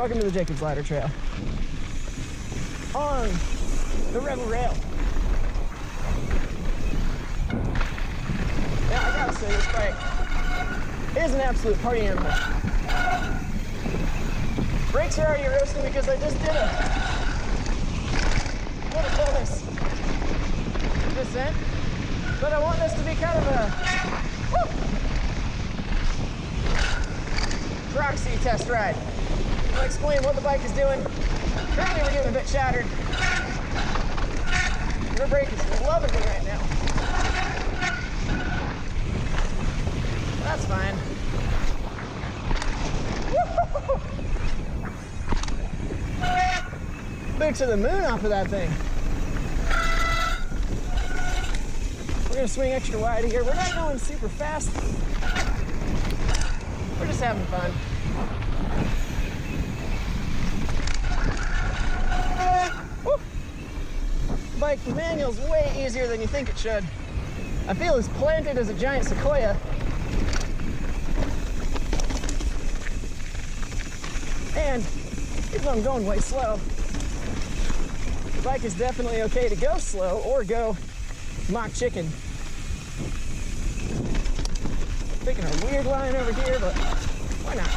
Welcome to the Jacob's Ladder Trail on the Revel Rail. Now, I gotta say, this bike is an absolute party animal. Brakes are already roasting because I just did a, what do I call this? Descent. But I want this to be kind of a proxy test ride. I'll explain what the bike is doing. Currently we're getting a bit shattered. Your brake is loving me right now. That's fine. Boot to the moon off of that thing. We're gonna swing extra wide here. We're not going super fast. We're just having fun. The bike manual's way easier than you think it should. I feel as planted as a giant sequoia. And even though I'm going way slow, the bike is definitely okay to go slow or go mock chicken. Taking a weird line over here, but why not?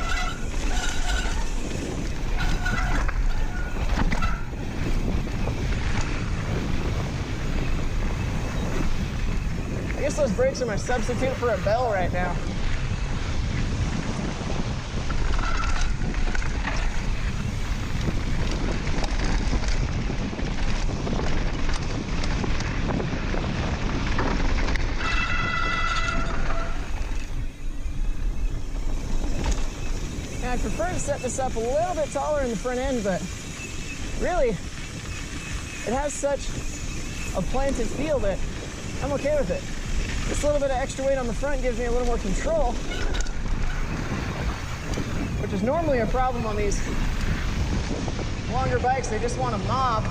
I guess those brakes are my substitute for a bell right now. I prefer to set this up a little bit taller in the front end, but really, it has such a planted feel that I'm okay with it. This little bit of extra weight on the front gives me a little more control, which is normally a problem on these longer bikes. They just want to mob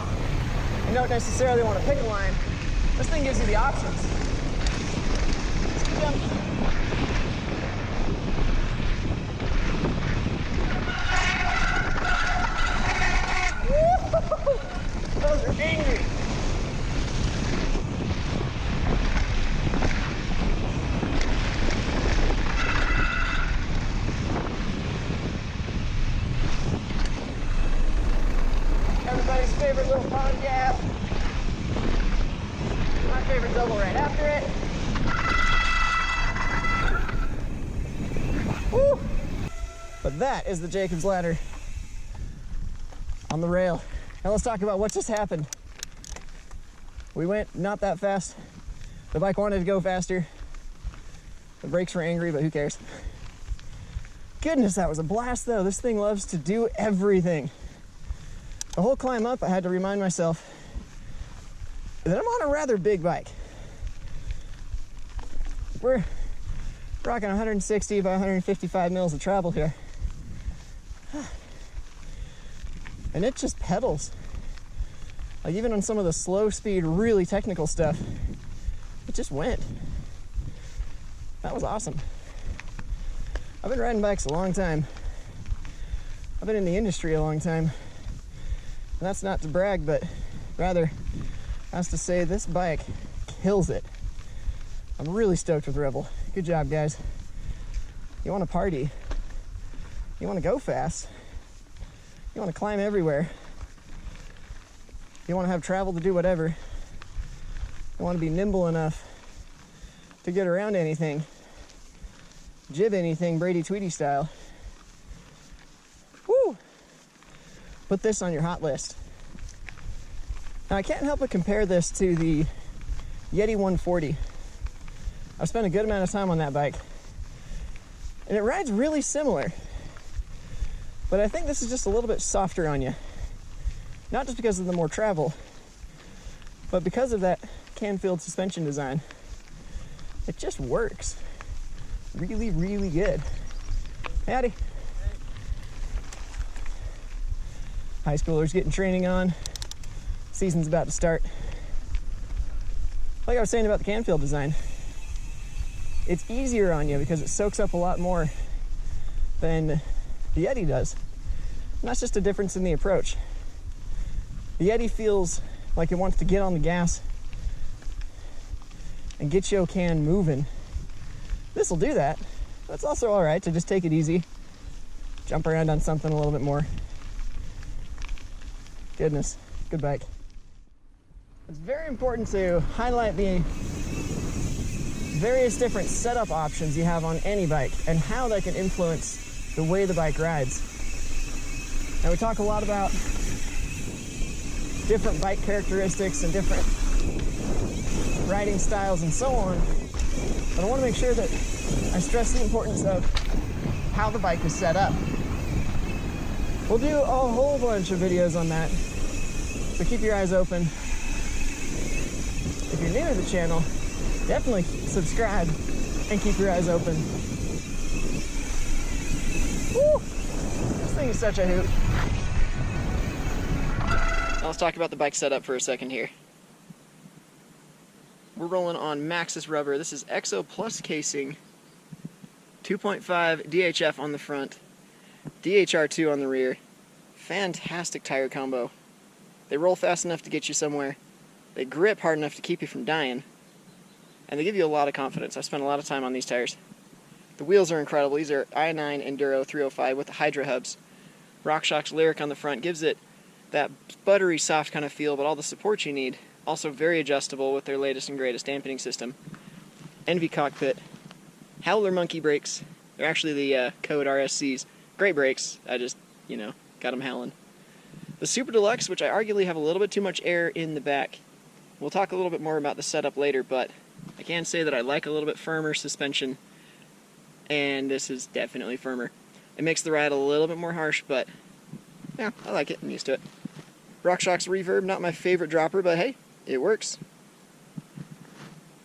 and don't necessarily want to pick a line. This thing gives you the options. Jump. Those are angry. Everybody's favorite little pond gap. My favorite double right after it. Woo! But that is the Jacob's Ladder on the rail. Now let's talk about what just happened. We went not that fast. The bike wanted to go faster. The brakes were angry, but who cares? Goodness, that was a blast though. This thing loves to do everything. The whole climb up, I had to remind myself that I'm on a rather big bike. We're rocking 160 by 155 mils of travel here. And it just pedals. Like even on some of the slow speed, really technical stuff, it just went. That was awesome. I've been riding bikes a long time. I've been in the industry a long time. And that's not to brag, but rather has to say this bike kills it. I'm really stoked with Revel. Good job, guys. You want to party, you want to go fast, you want to climb everywhere, you want to have travel to do whatever, you want to be nimble enough to get around anything, jib anything Brady Tweedy style. Woo! Put this on your hot list. Now I can't help but compare this to the Yeti 140. I've spent a good amount of time on that bike and it rides really similar. But I think this is just a little bit softer on you. Not just because of the more travel, but because of that Canfield suspension design. It just works really, really good. Howdy. High schoolers getting training on. Season's about to start. Like I was saying about the Canfield design, it's easier on you because it soaks up a lot more than the Yeti does. And that's just a difference in the approach. The Yeti feels like it wants to get on the gas and get your can moving. This will do that. That's also all right to just take it easy, jump around on something a little bit more. Goodness, good bike. It's very important to highlight the various different setup options you have on any bike and how that can influence the way the bike rides. Now, we talk a lot about different bike characteristics and different riding styles and so on, but I want to make sure that I stress the importance of how the bike is set up. We'll do a whole bunch of videos on that, so keep your eyes open. If you're new to the channel, definitely subscribe and keep your eyes open. Woo! This thing is such a hoot. Now let's talk about the bike setup for a second here. We're rolling on Maxxis rubber. This is EXO Plus casing, 2.5 DHF on the front, DHR2 on the rear. Fantastic tire combo. They roll fast enough to get you somewhere. They grip hard enough to keep you from dying. And they give you a lot of confidence. I spent a lot of time on these tires. The wheels are incredible. These are i9 Enduro 305 with the Hydra hubs. RockShox Lyric on the front gives it that buttery soft kind of feel, but all the support you need. Also very adjustable with their latest and greatest dampening system. Envy cockpit. Howler monkey brakes. They're actually the code RSCs. Great brakes. I just, got them howling. The Super Deluxe, which I arguably have a little bit too much air in the back. We'll talk a little bit more about the setup later, but I can say that I like a little bit firmer suspension, and this is definitely firmer. It makes the ride a little bit more harsh, but yeah, I like it. I'm used to it. RockShox Reverb, not my favorite dropper, but hey, it works.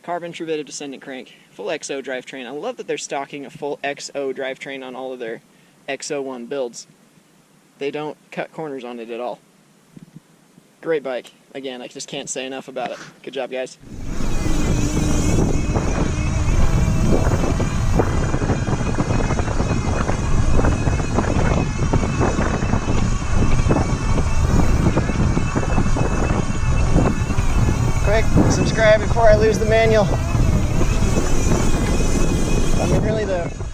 Carbon Trevita Descendant crank, full XO drivetrain. I love that they're stocking a full XO drivetrain on all of their XO1 builds. They don't cut corners on it at all. Great bike. Again, I just can't say enough about it. Good job, guys. Quick, subscribe before I lose the manual. I mean, really, the